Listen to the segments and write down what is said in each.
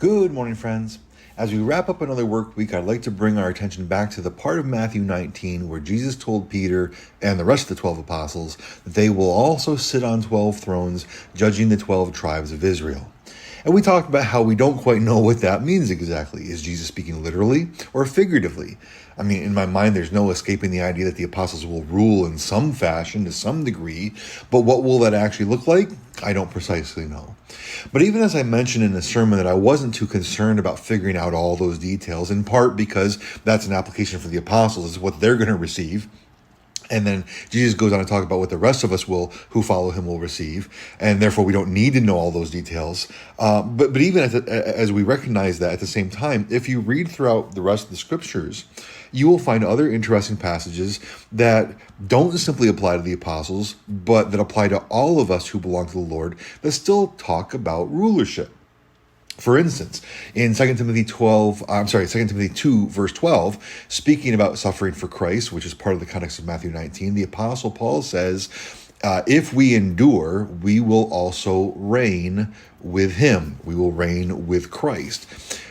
Good morning, friends. As we wrap up another work week, I'd like to bring our attention back to the part of Matthew 19 where Jesus told Peter and the rest of the 12 apostles that they will also sit on 12 thrones, judging the 12 tribes of Israel. And we talked about how we don't quite know what that means exactly. Is Jesus speaking literally or figuratively? I mean, in my mind, there's no escaping the idea that the apostles will rule in some fashion to some degree, but what will that actually look like? I don't precisely know. But even as I mentioned in the sermon that I wasn't too concerned about figuring out all those details, in part because that's an application for the apostles, is what they're going to receive. And then Jesus goes on to talk about what the rest of us who follow him will receive. And therefore, we don't need to know all those details. But even as we recognize that at the same time, if you read throughout the rest of the scriptures, you will find other interesting passages that don't simply apply to the apostles, but that apply to all of us who belong to the Lord, that still talk about rulership. For instance, in 2 Timothy 2, verse 12, speaking about suffering for Christ, which is part of the context of Matthew 19, the Apostle Paul says, if we endure, we will also reign with him. We will reign with Christ.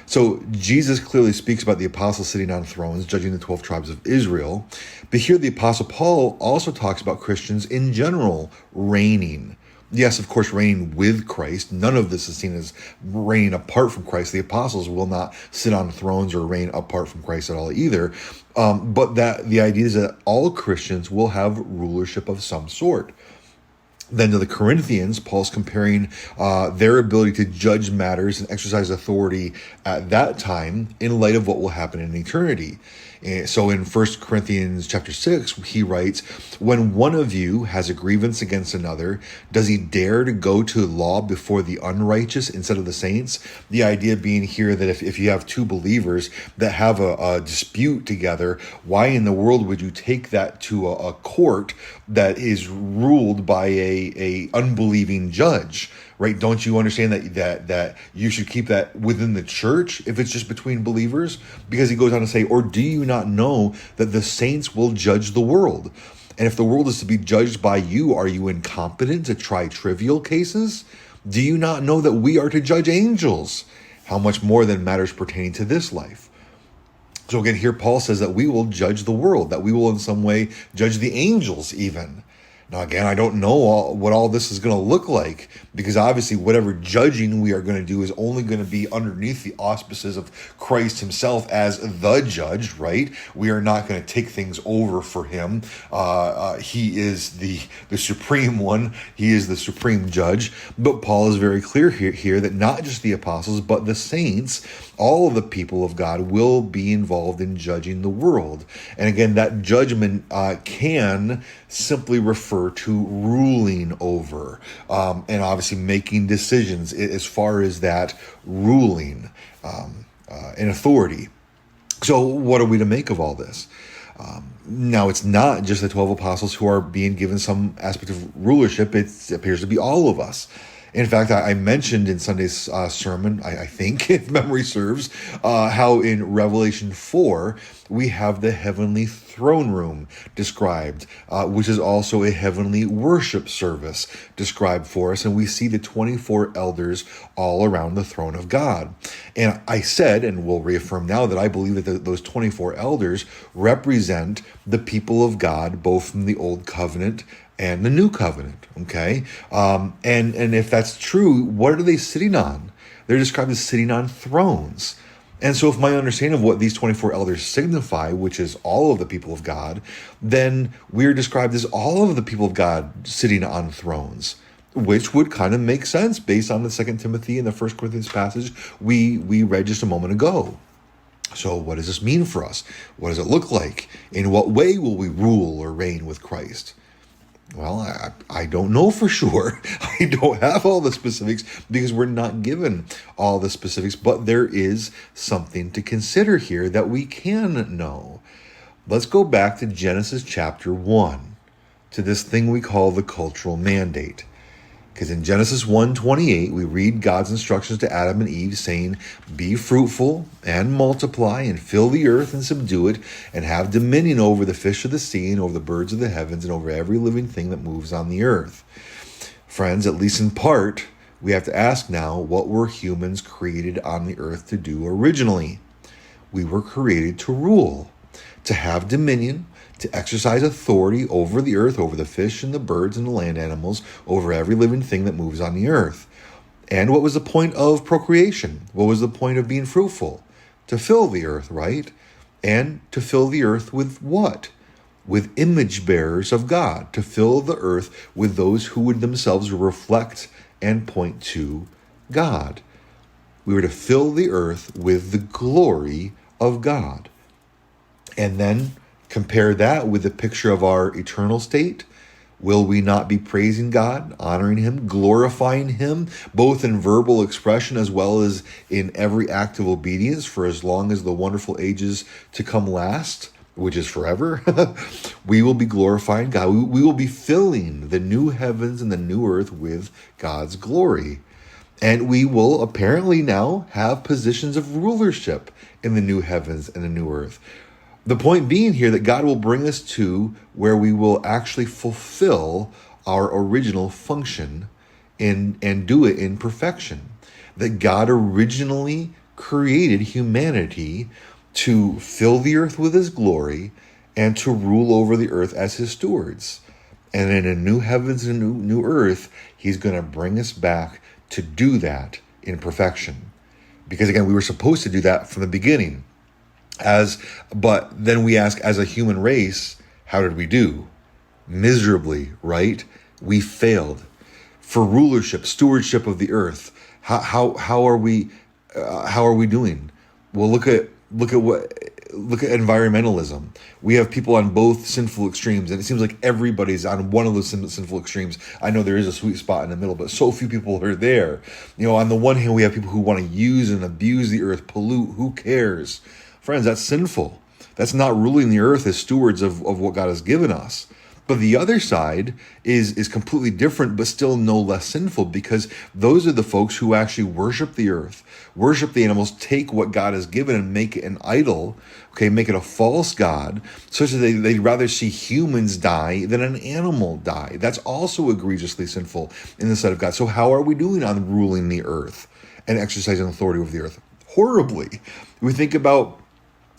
So Jesus clearly speaks about the apostles sitting on thrones, judging the 12 tribes of Israel. But here the Apostle Paul also talks about Christians in general reigning. Yes, of course, reigning with Christ. None of this is seen as reigning apart from Christ. The apostles will not sit on thrones or reign apart from Christ at all either. But that the idea is that all Christians will have rulership of some sort. Then to the Corinthians, Paul's comparing their ability to judge matters and exercise authority at that time in light of what will happen in eternity. So in 1 Corinthians chapter 6, he writes, when one of you has a grievance against another, does he dare to go to law before the unrighteous instead of the saints? The idea being here that if you have two believers that have a dispute together, why in the world would you take that to a court that is ruled by a unbelieving judge? Right? Don't you understand that you should keep that within the church if it's just between believers? Because he goes on to say, or do you not know that the saints will judge the world? And if the world is to be judged by you, are you incompetent to try trivial cases? Do you not know that we are to judge angels? How much more than matters pertaining to this life? So again, here Paul says that we will judge the world, that we will in some way judge the angels even. Now, again, I don't know what all this is going to look like, because obviously whatever judging we are going to do is only going to be underneath the auspices of Christ himself as the judge, right? We are not going to take things over for him. He is the supreme one. He is the supreme judge. But Paul is very clear here that not just the apostles, but the saints, all of the people of God will be involved in judging the world. And again, that judgment can simply refer to ruling over, and obviously making decisions as far as that ruling and authority. So what are we to make of all this? Now, it's not just the 12 apostles who are being given some aspect of rulership. It appears to be all of us. In fact, I mentioned in Sunday's sermon, I think, if memory serves, how in Revelation 4, we have the heavenly throne room described, which is also a heavenly worship service described for us. And we see the 24 elders all around the throne of God. And I said, and will reaffirm now, that I believe that those 24 elders represent the people of God, both from the Old Covenant and the New Covenant, okay? And if that's true, what are they sitting on? They're described as sitting on thrones. And so if my understanding of what these 24 elders signify, which is all of the people of God, then we're described as all of the people of God sitting on thrones, which would kind of make sense based on the 2 Timothy and the 1 Corinthians passage we read just a moment ago. So what does this mean for us? What does it look like? In what way will we rule or reign with Christ? Well, I don't know for sure. I don't have all the specifics because we're not given all the specifics, but there is something to consider here that we can know. Let's go back to Genesis chapter 1, to this thing we call the cultural mandate. Because in Genesis 1:28, we read God's instructions to Adam and Eve saying, be fruitful and multiply and fill the earth and subdue it and have dominion over the fish of the sea and over the birds of the heavens and over every living thing that moves on the earth. Friends, at least in part, We have to ask now, what were humans created on the earth to do originally? We were created to rule, to have dominion, to exercise authority over the earth, over the fish and the birds and the land animals, over every living thing that moves on the earth. And what was the point of procreation? What was the point of being fruitful? To fill the earth, right? And to fill the earth with what? With image bearers of God, to fill the earth with those who would themselves reflect and point to God. We were to fill the earth with the glory of God. And then compare that with the picture of our eternal state. Will we not be praising God, honoring Him, glorifying Him, both in verbal expression as well as in every act of obedience for as long as the wonderful ages to come last, which is forever? We will be glorifying God. We will be filling the new heavens and the new earth with God's glory. And we will apparently now have positions of rulership in the new heavens and the new earth. The point being here that God will bring us to where we will actually fulfill our original function and do it in perfection. That God originally created humanity to fill the earth with His glory and to rule over the earth as His stewards. And in a new heavens and a new earth, He's going to bring us back to do that in perfection. Because again, we were supposed to do that from the beginning. But then we ask, as a human race, how did we do? Miserably, right? We failed. For rulership, stewardship of the earth, how are we doing? Well, look at environmentalism. We have people on both sinful extremes, and it seems like everybody's on one of those sinful extremes. I know there is a sweet spot in the middle, but so few people are there. On the one hand, we have people who want to use and abuse the earth, pollute. Who cares? Friends, that's sinful. That's not ruling the earth as stewards of what God has given us. But the other side is completely different, but still no less sinful, because those are the folks who actually worship the earth, worship the animals, take what God has given and make it an idol, make it a false god, such that they'd rather see humans die than an animal die. That's also egregiously sinful in the sight of God. So how are we doing on ruling the earth and exercising authority over the earth? Horribly. We think about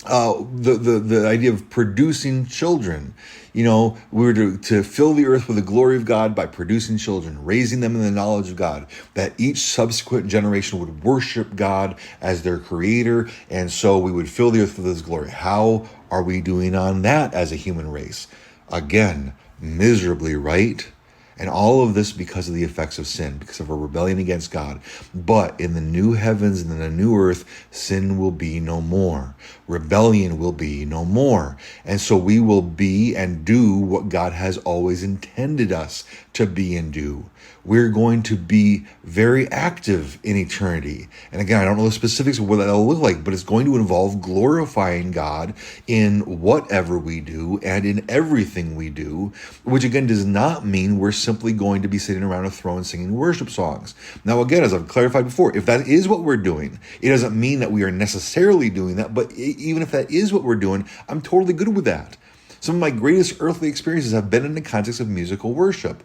the idea of producing children. We were to fill the earth with the glory of God by producing children, raising them in the knowledge of God, that each subsequent generation would worship God as their creator, and so we would fill the earth with His glory. How are we doing on that as a human race? Again, miserably, right? And all of this because of the effects of sin, because of a rebellion against God. But in the new heavens and in the new earth, sin will be no more. Rebellion will be no more. And so we will be and do what God has always intended us to be and do. We're going to be very active in eternity. And again, I don't know the specifics of what that'll look like, but it's going to involve glorifying God in whatever we do and in everything we do, which again does not mean we're simply going to be sitting around a throne singing worship songs. Now, again, as I've clarified before, if that is what we're doing, it doesn't mean that we are necessarily doing that, but even if that is what we're doing, I'm totally good with that. Some of my greatest earthly experiences have been in the context of musical worship.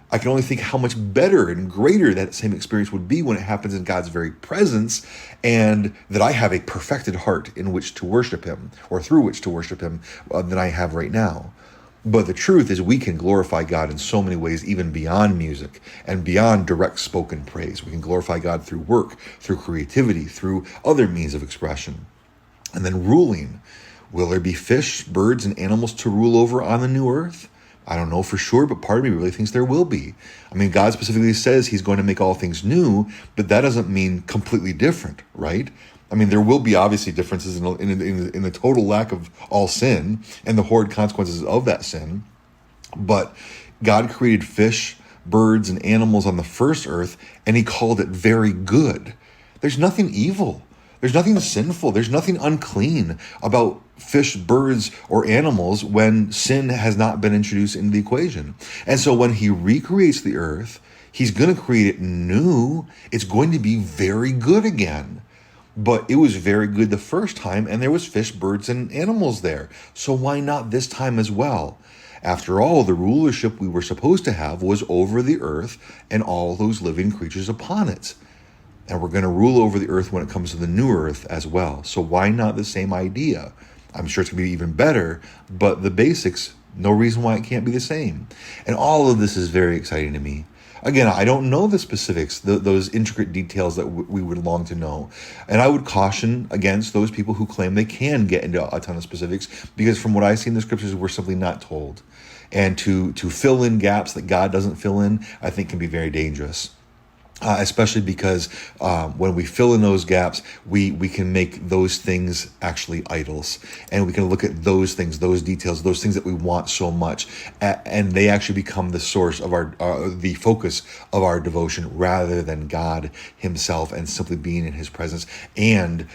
I can only think how much better and greater that same experience would be when it happens in God's very presence, and that I have a perfected heart in which to worship Him, or through which to worship Him, than I have right now. But the truth is, we can glorify God in so many ways, even beyond music and beyond direct spoken praise. We can glorify God through work, through creativity, through other means of expression. And then ruling. Will there be fish, birds, and animals to rule over on the new earth? I don't know for sure, but part of me really thinks there will be. I mean, God specifically says He's going to make all things new, but that doesn't mean completely different, right? I mean, there will be obviously differences in the total lack of all sin and the horrid consequences of that sin. But God created fish, birds, and animals on the first earth, and He called it very good. There's nothing evil. There's nothing sinful. There's nothing unclean about fish, birds, or animals when sin has not been introduced into the equation. And so when He recreates the earth, He's going to create it new. It's going to be very good again. But it was very good the first time, and there was fish, birds, and animals there. So why not this time as well? After all, the rulership we were supposed to have was over the earth and all those living creatures upon it. And we're going to rule over the earth when it comes to the new earth as well. So why not the same idea? I'm sure it's going to be even better, but the basics, no reason why it can't be the same. And all of this is very exciting to me. Again, I don't know the specifics, those intricate details that we would long to know. And I would caution against those people who claim they can get into a ton of specifics, because from what I see in the scriptures, we're simply not told. And to fill in gaps that God doesn't fill in, I think can be very dangerous. Especially because when we fill in those gaps, we can make those things actually idols. And we can look at those things, those details, those things that we want so much, and they actually become the source of the focus of our devotion, rather than God himself, and simply being in his presence and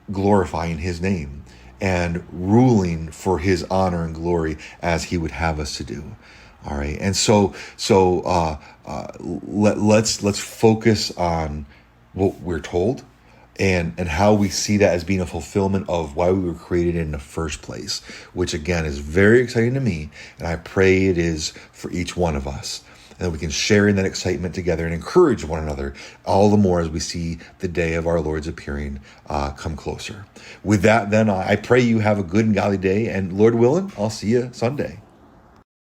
glorifying his name and ruling for his honor and glory as he would have us to do. All right, and so let's focus on what we're told, and how we see that as being a fulfillment of why we were created in the first place, which again is very exciting to me, and I pray it is for each one of us, and that we can share in that excitement together and encourage one another all the more as we see the day of our Lord's appearing come closer. With that, then, I pray you have a good and godly day, and Lord willing, I'll see you Sunday.